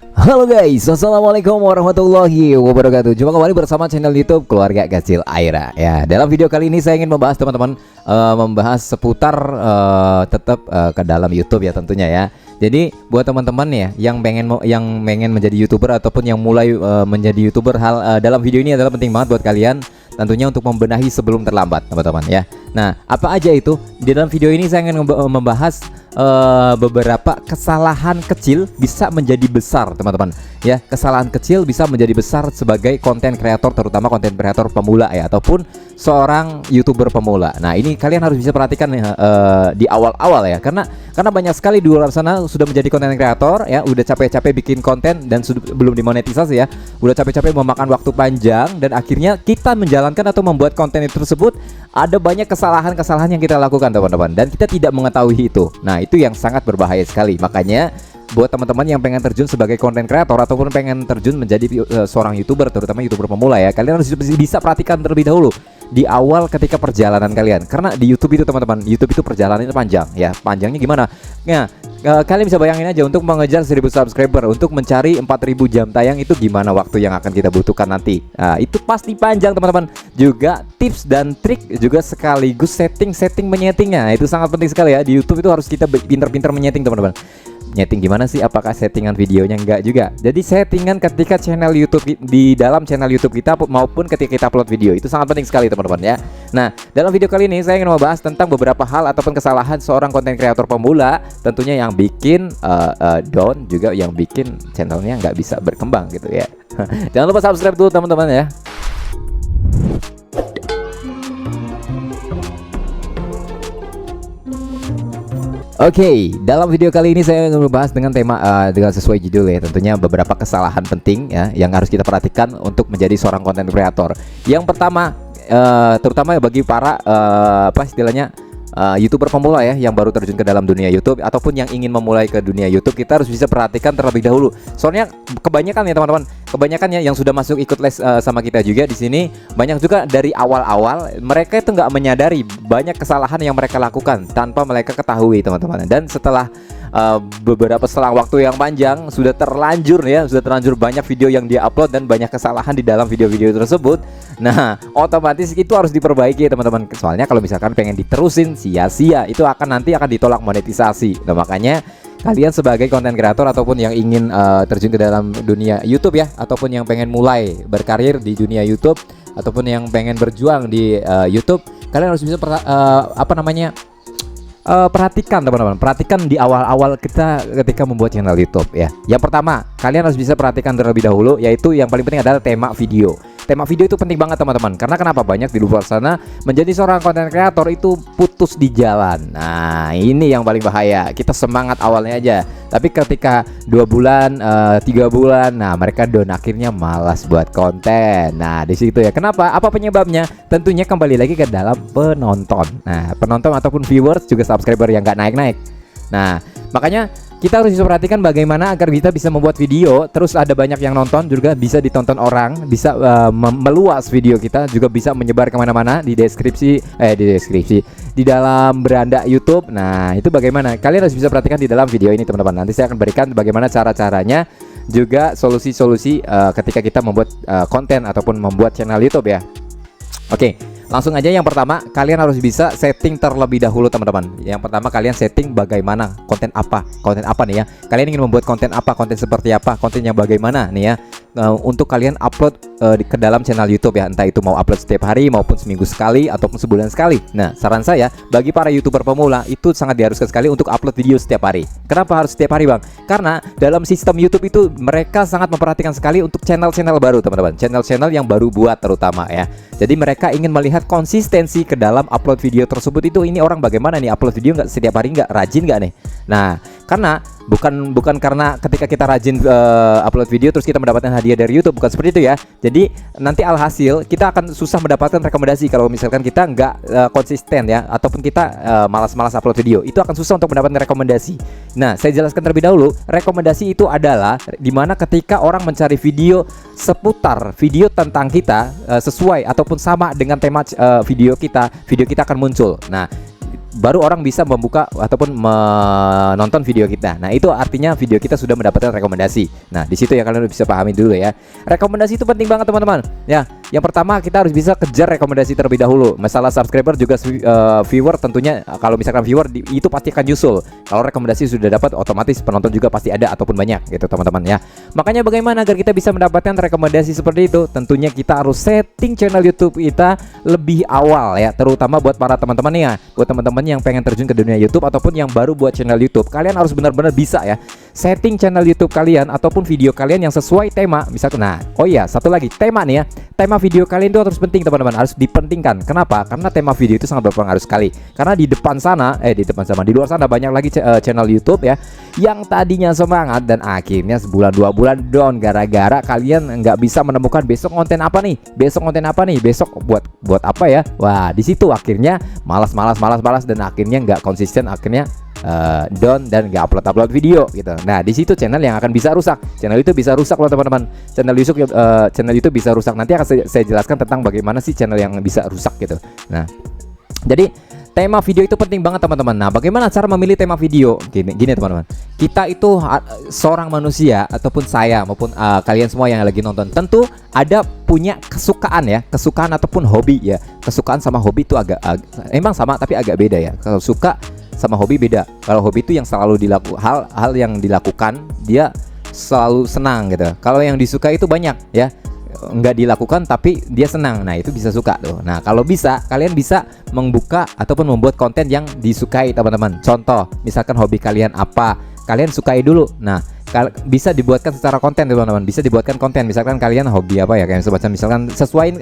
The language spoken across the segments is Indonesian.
Halo guys, assalamualaikum warahmatullahi wabarakatuh. Jumpa kembali bersama channel YouTube Keluarga Kecil Aira. Ya, dalam video kali ini saya ingin membahas teman-teman, membahas seputar tetap ke dalam YouTube ya tentunya ya. Jadi buat teman-teman ya yang pengen menjadi YouTuber ataupun yang mulai menjadi YouTuber, dalam video ini adalah penting banget buat kalian tentunya untuk membenahi sebelum terlambat teman-teman ya. Nah, apa aja itu? Di dalam video ini saya ingin membahas beberapa kesalahan kecil bisa menjadi besar teman-teman ya. Kesalahan kecil bisa menjadi besar sebagai konten kreator, terutama konten kreator pemula ya, ataupun seorang YouTuber pemula. Nah, ini kalian harus bisa perhatikan di awal-awal ya, karena banyak sekali di luar sana sudah menjadi konten kreator ya, udah capek-capek bikin konten dan belum dimonetisasi ya, udah capek-capek memakan waktu panjang, dan akhirnya kita menjalankan atau membuat konten itu tersebut ada banyak kesalahan-kesalahan yang kita lakukan teman-teman, dan kita tidak mengetahui itu. Nah, itu yang sangat berbahaya sekali. Makanya buat teman-teman yang pengen terjun sebagai konten kreator ataupun pengen terjun menjadi seorang YouTuber, terutama YouTuber pemula ya, kalian harus bisa perhatikan terlebih dahulu di awal ketika perjalanan kalian. Karena di YouTube itu teman-teman, YouTube itu perjalanannya panjang ya. Panjangnya gimana? Nah, kalian bisa bayangin aja untuk mengejar 1000 subscriber, untuk mencari 4000 jam tayang, itu gimana waktu yang akan kita butuhkan nanti. Nah, itu pasti panjang teman-teman. Juga tips dan trik, juga sekaligus setting menyetingnya, itu sangat penting sekali ya. Di YouTube itu harus kita pinter-pinter menyeting teman-teman. Nyeting gimana sih? Apakah settingan videonya? Enggak juga. Jadi settingan ketika channel YouTube, di dalam channel YouTube kita maupun ketika kita upload video, itu sangat penting sekali teman-teman ya. Nah, dalam video kali ini saya ingin membahas tentang beberapa hal ataupun kesalahan seorang konten kreator pemula, tentunya yang bikin down, juga yang bikin channelnya nggak bisa berkembang gitu ya. Jangan lupa subscribe dulu teman-teman ya. Oke, dalam video kali ini saya ingin membahas dengan tema dengan sesuai judul ya, tentunya beberapa kesalahan penting ya yang harus kita perhatikan untuk menjadi seorang konten kreator. Yang pertama, terutama bagi para apa istilahnya YouTuber pemula ya, yang baru terjun ke dalam dunia YouTube ataupun yang ingin memulai ke dunia YouTube, kita harus bisa perhatikan terlebih dahulu. Soalnya kebanyakan ya teman-teman, kebanyakan ya yang sudah masuk ikut les sama kita juga di sini, banyak juga dari awal-awal mereka itu nggak menyadari banyak kesalahan yang mereka lakukan tanpa mereka ketahui teman-teman. Dan setelah beberapa selang waktu yang panjang, sudah terlanjur banyak video yang dia upload dan banyak kesalahan di dalam video-video tersebut. Nah, otomatis itu harus diperbaiki teman-teman. Soalnya kalau misalkan pengen diterusin sia-sia, itu nanti akan ditolak monetisasi. Nah, makanya kalian sebagai konten kreator ataupun yang ingin terjun ke dalam dunia YouTube ya, ataupun yang pengen mulai berkarir di dunia YouTube, ataupun yang pengen berjuang di YouTube, kalian harus bisa perhatikan teman-teman, perhatikan di awal-awal kita ketika membuat channel YouTube ya. Yang pertama, kalian harus bisa perhatikan terlebih dahulu, yaitu yang paling penting adalah tema video. Tema video itu penting banget teman-teman, karena kenapa? Banyak di luar sana menjadi seorang konten kreator itu putus di jalan. Nah, ini yang paling bahaya. Kita semangat awalnya aja, tapi ketika 2 bulan, 3 bulan, nah mereka down, akhirnya malas buat konten. Nah, di situ ya. Kenapa? Apa penyebabnya? Tentunya kembali lagi ke dalam penonton. Nah, penonton ataupun viewers, juga subscriber yang nggak naik-naik. Nah, makanya kita harus bisa perhatikan bagaimana agar kita bisa membuat video terus ada banyak yang nonton, juga bisa ditonton orang, bisa meluas video kita, juga bisa menyebar kemana-mana di deskripsi di dalam beranda YouTube. Nah, itu bagaimana? Kalian harus bisa perhatikan di dalam video ini teman-teman. Nanti saya akan berikan bagaimana cara-caranya, juga solusi-solusi ketika kita membuat konten ataupun membuat channel YouTube ya. Oke. Langsung aja, yang pertama kalian harus bisa setting terlebih dahulu teman-teman. Yang pertama kalian setting bagaimana konten apa nih ya. Kalian ingin membuat konten apa, konten seperti apa, konten yang bagaimana nih ya, untuk kalian upload ke dalam channel YouTube ya. Entah itu mau upload setiap hari maupun seminggu sekali ataupun sebulan sekali. Nah, saran saya bagi para YouTuber pemula itu sangat diharuskan sekali untuk upload video setiap hari. Kenapa harus setiap hari bang? Karena dalam sistem YouTube itu mereka sangat memperhatikan sekali untuk channel-channel baru teman-teman, channel-channel yang baru buat terutama ya. Jadi mereka ingin melihat konsistensi ke dalam upload video tersebut. Itu ini orang bagaimana nih upload video, nggak setiap hari, nggak rajin nggak nih. Nah, karena bukan karena ketika kita rajin upload video terus kita mendapatkan hadiah dari YouTube, bukan seperti itu ya. Jadi nanti alhasil kita akan susah mendapatkan rekomendasi kalau misalkan kita nggak konsisten ya, ataupun kita malas-malas upload video, itu akan susah untuk mendapatkan rekomendasi. Nah, saya jelaskan terlebih dahulu, rekomendasi itu adalah dimana ketika orang mencari video seputar video tentang kita, sesuai ataupun sama dengan tema video kita akan muncul. Nah, baru orang bisa membuka ataupun menonton video kita. Nah, itu artinya video kita sudah mendapatkan rekomendasi. Nah, di situ ya kalian bisa pahami dulu ya. Rekomendasi itu penting banget teman-teman. Ya, yang pertama kita harus bisa kejar rekomendasi terlebih dahulu. Masalah subscriber juga viewer tentunya, kalau misalkan viewer itu pasti akan nyusul. Kalau rekomendasi sudah dapat, otomatis penonton juga pasti ada ataupun banyak gitu teman-teman ya. Makanya bagaimana agar kita bisa mendapatkan rekomendasi seperti itu? Tentunya kita harus setting channel YouTube kita lebih awal ya, terutama buat para teman-teman ya, buat teman-teman yang pengen terjun ke dunia YouTube ataupun yang baru buat channel YouTube. Kalian harus benar-benar bisa ya setting channel YouTube kalian ataupun video kalian yang sesuai tema. Misalkan, nah, oh iya, satu lagi tema nih ya. Tema video kalian itu harus penting teman-teman, harus dipentingkan. Kenapa? Karena tema video itu sangat berpengaruh sekali. Karena di luar sana banyak lagi channel YouTube ya yang tadinya semangat dan akhirnya sebulan 2 bulan down gara-gara kalian nggak bisa menemukan besok konten apa nih, besok buat apa ya. Wah, di situ akhirnya malas dan akhirnya nggak konsisten, akhirnya down dan nggak upload video gitu. Nah, di situ channel yang akan bisa rusak. Channel itu bisa rusak loh teman-teman. Channel itu bisa rusak. Nanti akan saya jelaskan tentang bagaimana sih channel yang bisa rusak gitu. Nah, jadi tema video itu penting banget teman-teman. Nah, bagaimana cara memilih tema video? Gini teman-teman. Kita itu seorang manusia ataupun saya maupun kalian semua yang lagi nonton tentu ada punya kesukaan ya, kesukaan ataupun hobi ya. Kesukaan sama hobi itu emang sama tapi agak beda ya. Kalau suka sama hobi beda. Kalau hobi itu yang selalu dilakukan, hal yang dilakukan dia selalu senang gitu. Kalau yang disukai itu banyak ya, nggak dilakukan tapi dia senang. Nah, itu bisa suka tuh. Nah, kalau bisa kalian bisa membuka ataupun membuat konten yang disukai teman-teman. Contoh, misalkan hobi kalian apa, kalian sukai dulu. Nah, bisa dibuatkan secara konten teman-teman. Bisa dibuatkan konten. Misalkan kalian hobi apa ya, kayak misalkan sesuaiin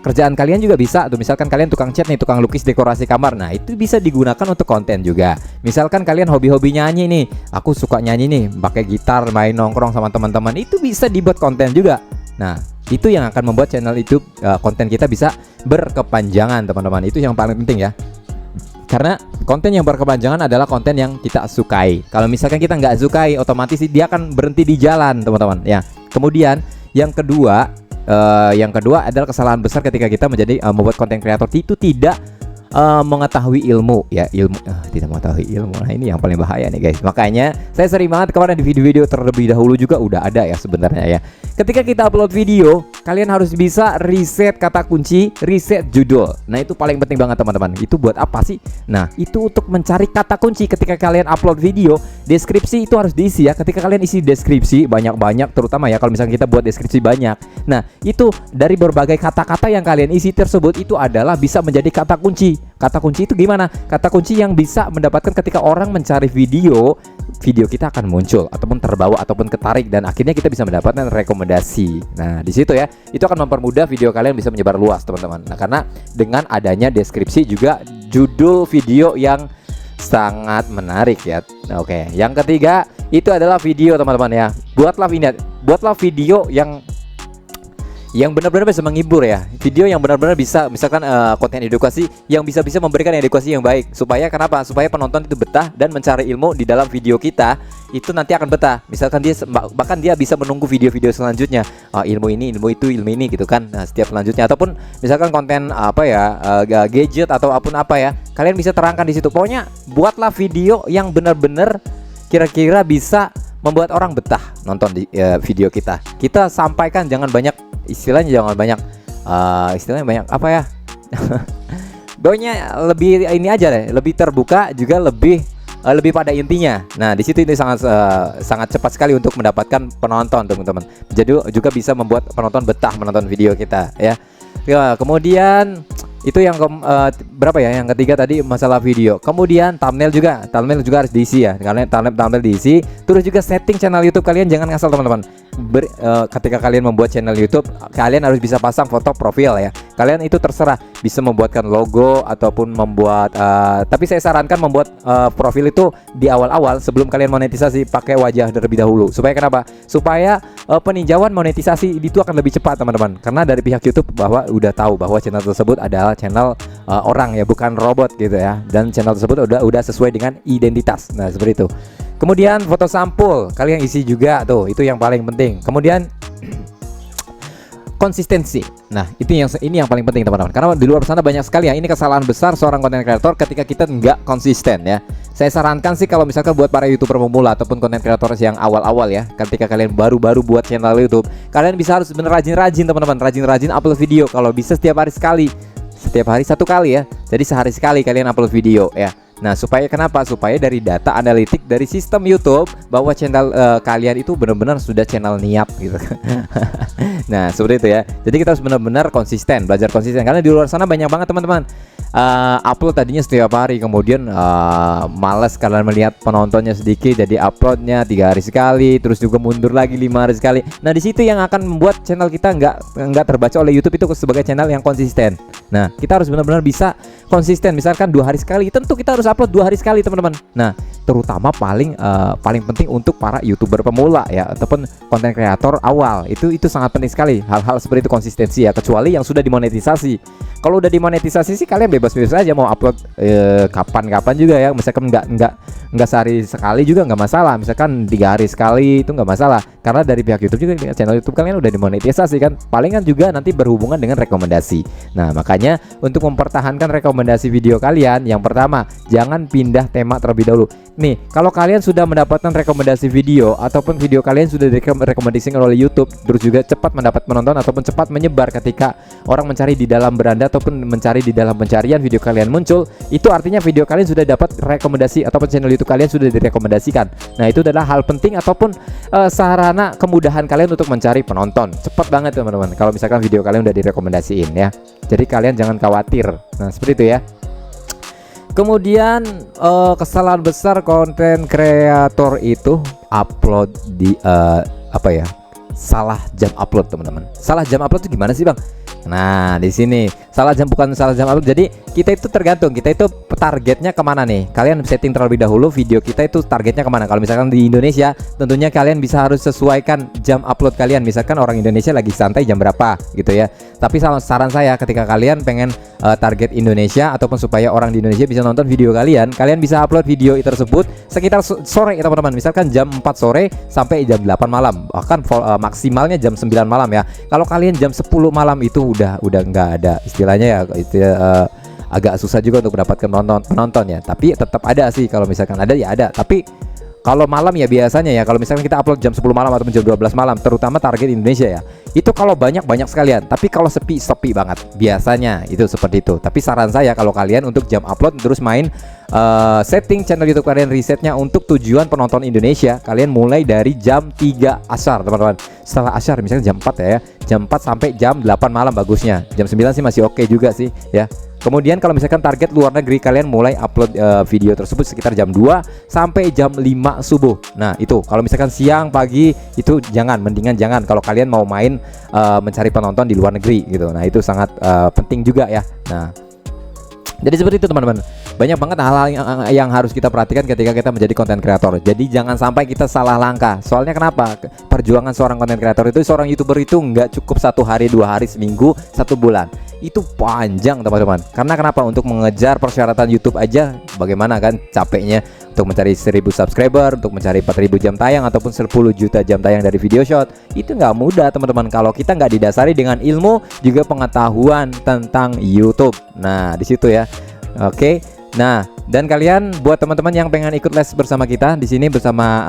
kerjaan kalian juga bisa tuh. Misalkan kalian tukang cat nih, tukang lukis dekorasi kamar. Nah, itu bisa digunakan untuk konten juga. Misalkan kalian hobi nyanyi nih, aku suka nyanyi nih, pakai gitar, main nongkrong sama teman-teman. Itu bisa dibuat konten juga. Nah, itu yang akan membuat channel YouTube konten kita bisa berkepanjangan teman-teman. Itu yang paling penting ya. Karena konten yang berkepanjangan adalah konten yang kita sukai. Kalau misalkan kita nggak sukai, otomatis dia akan berhenti di jalan teman-teman ya. Kemudian yang kedua adalah kesalahan besar ketika kita menjadi membuat konten kreator itu tidak mengetahui ilmu ya, tidak mengetahui ilmu. Nah, ini yang paling bahaya nih guys. Makanya saya sering banget kemarin di video-video terlebih dahulu juga udah ada ya sebenarnya ya. Ketika kita upload video, kalian harus bisa riset kata kunci, riset judul. Nah, itu paling penting banget teman-teman. Itu buat apa sih? Nah, itu untuk mencari kata kunci. Ketika kalian upload video, deskripsi itu harus diisi ya. Ketika kalian isi deskripsi banyak-banyak, terutama ya kalau misalnya kita buat deskripsi banyak. Nah, itu dari berbagai kata-kata yang kalian isi tersebut itu adalah bisa menjadi kata kunci. Kata kunci itu gimana? Kata kunci yang bisa mendapatkan ketika orang mencari video kita akan muncul ataupun terbawa ataupun ketarik dan akhirnya kita bisa mendapatkan rekomendasi. Nah, di situ ya, itu akan mempermudah video kalian bisa menyebar luas teman-teman. Nah, karena dengan adanya deskripsi juga judul video yang sangat menarik ya. Oke, yang ketiga itu adalah video teman-teman ya. Buatlah video yang benar-benar bisa menghibur ya. Video yang benar-benar bisa, misalkan konten edukasi yang bisa memberikan edukasi yang baik. Supaya kenapa? Supaya penonton itu betah dan mencari ilmu di dalam video kita itu nanti akan betah. Misalkan bahkan dia bisa menunggu video-video selanjutnya. Ilmu ini, ilmu itu, ilmu ini gitu kan. Nah, setiap selanjutnya ataupun misalkan konten apa ya, gadget atau apapun apa ya. Kalian bisa terangkan di situ. Pokoknya buatlah video yang benar-benar kira-kira bisa membuat orang betah nonton di video kita. Kita sampaikan jangan banyak istilahnya apa ya. Pokoknya lebih ini aja deh, lebih terbuka juga lebih pada intinya. Nah, di situ ini sangat cepat sekali untuk mendapatkan penonton teman-teman. Jadi juga bisa membuat penonton betah menonton video kita ya. Kemudian itu yang berapa ya? Yang ketiga tadi masalah video. Kemudian thumbnail juga harus diisi ya. Karena thumbnail diisi. Terus juga setting channel YouTube kalian jangan ngasal teman-teman. Ketika kalian membuat channel YouTube, kalian harus bisa pasang foto profil ya. Kalian itu terserah bisa membuatkan logo ataupun membuat tapi saya sarankan membuat profil itu di awal-awal sebelum kalian monetisasi pakai wajah terlebih dahulu. Supaya kenapa? Supaya peninjauan monetisasi itu akan lebih cepat teman-teman. Karena dari pihak YouTube udah tahu bahwa channel tersebut adalah channel orang ya, bukan robot gitu ya. Dan channel tersebut udah sesuai dengan identitas. Nah, seperti itu. Kemudian foto sampul kalian isi juga tuh, itu yang paling penting. Kemudian konsistensi. Nah, ini yang paling penting teman-teman. Karena di luar sana banyak sekali ya. Ini kesalahan besar seorang konten kreator ketika kita nggak konsisten ya. Saya sarankan sih kalau misalkan buat para YouTuber pemula ataupun konten kreator yang awal-awal ya, ketika kalian baru-baru buat channel YouTube, kalian bisa harus bener rajin-rajin teman-teman, rajin-rajin upload video. Kalau bisa setiap hari sekali, setiap hari 1 kali ya. Jadi sehari sekali kalian upload video ya. Nah, supaya kenapa? Supaya dari data analitik dari sistem YouTube bahwa channel kalian itu benar-benar sudah channel niat gitu. Nah, seperti itu ya. Jadi kita harus benar-benar konsisten, belajar konsisten karena di luar sana banyak banget teman-teman. Upload tadinya setiap hari, kemudian malas karena melihat penontonnya sedikit, jadi uploadnya 3 hari sekali, terus juga mundur lagi 5 hari sekali. Nah, di situ yang akan membuat channel kita nggak terbaca oleh YouTube itu sebagai channel yang konsisten. Nah, kita harus benar-benar bisa konsisten. Misalkan 2 hari sekali, tentu kita harus upload 2 hari sekali teman-teman. Nah, terutama paling penting untuk para YouTuber pemula ya, ataupun konten kreator awal. Itu sangat penting sekali hal-hal seperti itu, konsistensi ya, kecuali yang sudah dimonetisasi. Kalau udah dimonetisasi sih kalian bebas-bebas aja mau upload kapan-kapan juga ya. Misalkan nggak sehari sekali juga nggak masalah. Misalkan 3 hari sekali itu nggak masalah. Karena dari pihak YouTube juga, channel YouTube kalian udah dimonetisasi kan. Palingan juga nanti berhubungan dengan rekomendasi. Nah, makanya untuk mempertahankan rekomendasi video kalian, yang pertama jangan pindah tema terlebih dahulu. Nih, kalau kalian sudah mendapatkan rekomendasi video ataupun video kalian sudah direkomendasikan oleh YouTube, terus juga cepat mendapat penonton ataupun cepat menyebar ketika orang mencari di dalam beranda ataupun mencari di dalam pencarian video kalian muncul, itu artinya video kalian sudah dapat rekomendasi ataupun channel YouTube kalian sudah direkomendasikan. Nah, itu adalah hal penting ataupun sarana kemudahan kalian untuk mencari penonton. Cepat banget teman-teman kalau misalkan video kalian udah direkomendasiin ya. Jadi kalian jangan khawatir. Nah, seperti itu ya. Kemudian kesalahan besar konten kreator itu upload di salah jam upload teman-teman. Salah jam upload itu gimana sih bang? Nah, di sini bukan salah jam upload. Jadi kita itu tergantung, kita itu targetnya kemana nih. Kalian setting terlebih dahulu video kita itu targetnya kemana. Kalau misalkan di Indonesia, tentunya kalian bisa harus sesuaikan jam upload kalian. Misalkan orang Indonesia lagi santai jam berapa gitu ya. Tapi saran saya ketika kalian pengen target Indonesia ataupun supaya orang di Indonesia bisa nonton video kalian bisa upload video tersebut sekitar sore ya teman-teman. Misalkan jam 4 sore sampai jam 8 malam. Bahkan maksimalnya jam 9 malam ya. Kalau kalian jam 10 malam itu udah nggak ada istilahnya ya, agak susah juga untuk mendapatkan penonton ya. Tapi tetap ada sih, kalau misalkan ada ya ada. Tapi kalau malam ya biasanya ya, kalau misalkan kita upload jam 10 malam atau jam 12 malam, terutama target Indonesia ya, itu kalau banyak sekalian. Tapi kalau sepi banget biasanya, itu seperti itu. Tapi saran saya kalau kalian untuk jam upload terus main setting channel YouTube kalian, risetnya untuk tujuan penonton Indonesia, kalian mulai dari jam 3 asar teman-teman. Setelah asar misalnya jam 4 ya, jam 4 sampai jam 8 malam bagusnya. Jam 9 sih masih oke juga sih ya. Kemudian kalau misalkan target luar negeri, kalian mulai upload video tersebut sekitar jam 2 sampai jam 5 subuh. Nah, itu kalau misalkan siang, pagi itu mendingan jangan kalau kalian mau main mencari penonton di luar negeri gitu. Nah, itu sangat penting juga ya. Nah, jadi seperti itu teman-teman. Banyak banget hal-hal yang harus kita perhatikan ketika kita menjadi konten kreator. Jadi jangan sampai kita salah langkah. Soalnya kenapa? Perjuangan seorang konten kreator itu, seorang YouTuber itu nggak cukup 1 hari, 2 hari, seminggu, 1 bulan. Itu panjang teman-teman. Karena kenapa? Untuk mengejar persyaratan YouTube aja bagaimana kan capeknya, untuk mencari 1000 subscriber, untuk mencari 4000 jam tayang ataupun 10 juta jam tayang dari video shot. Itu nggak mudah teman-teman kalau kita nggak didasari dengan ilmu juga pengetahuan tentang YouTube. Nah, di situ ya. Oke. Nah, dan kalian buat teman-teman yang pengen ikut les bersama kita di sini bersama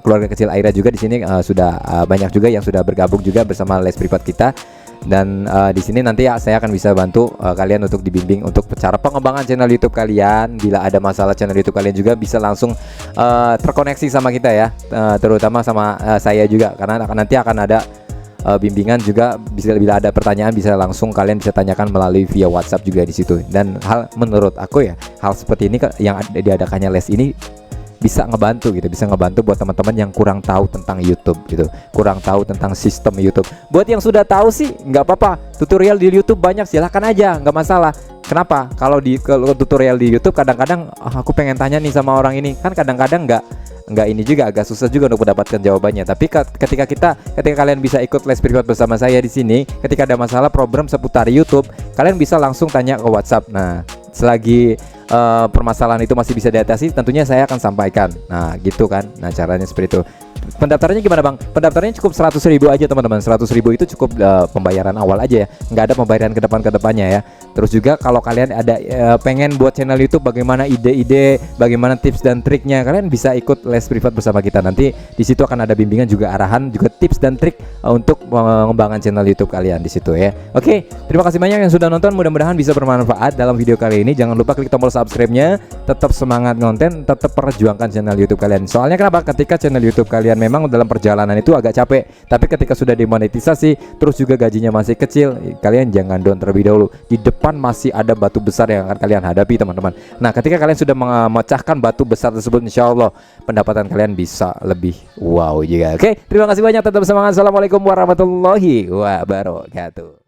keluarga kecil Aira juga di sini sudah banyak juga yang sudah bergabung juga bersama les privat kita. Dan di sini nanti saya akan bisa bantu kalian untuk dibimbing untuk cara pengembangan channel YouTube kalian. Bila ada masalah channel YouTube kalian juga bisa langsung terkoneksi sama kita ya, terutama sama saya juga, karena nanti akan ada bimbingan juga. Bila ada pertanyaan bisa langsung kalian bisa tanyakan melalui via WhatsApp juga di situ. Dan menurut aku ya, hal seperti ini yang diadakannya les ini bisa ngebantu gitu, bisa ngebantu buat teman-teman yang kurang tahu tentang YouTube gitu, kurang tahu tentang sistem YouTube. Buat yang sudah tahu sih nggak apa-apa, tutorial di YouTube banyak, silahkan aja, nggak masalah. Kenapa? Kalau tutorial di YouTube kadang-kadang aku pengen tanya nih sama orang ini, kan kadang-kadang nggak ini juga, agak susah juga untuk mendapatkan jawabannya. Tapi ketika kalian bisa ikut les privat bersama saya di sini, ketika ada masalah program seputar YouTube, kalian bisa langsung tanya ke WhatsApp. Nah, selagi permasalahan itu masih bisa diatasi, tentunya saya akan sampaikan. Nah, gitu kan. Nah, caranya seperti itu. Pendaftarannya gimana bang? Pendaftarannya cukup 100.000 aja teman-teman. 100.000 itu cukup pembayaran awal aja ya, nggak ada pembayaran kedepannya ya. Terus juga kalau kalian ada pengen buat channel YouTube, bagaimana ide-ide, bagaimana tips dan triknya, kalian bisa ikut les privat bersama kita. Nanti di situ akan ada bimbingan juga, arahan juga, tips dan trik untuk mengembangkan channel YouTube kalian di situ ya. Oke, terima kasih banyak yang sudah nonton. Mudah-mudahan bisa bermanfaat dalam video kali ini. Jangan lupa klik tombol subscribe-nya. Tetap semangat konten, tetap perjuangkan channel YouTube kalian. Soalnya kenapa? Ketika channel YouTube kalian memang dalam perjalanan itu agak capek, tapi ketika sudah dimonetisasi, terus juga gajinya masih kecil, kalian jangan down terlebih dahulu. Di depan masih ada batu besar yang akan kalian hadapi teman-teman. Nah, ketika kalian sudah memecahkan batu besar tersebut, insya Allah pendapatan kalian bisa lebih wow juga. Oke, terima kasih banyak, tetap semangat. Assalamualaikum warahmatullahi wabarakatuh.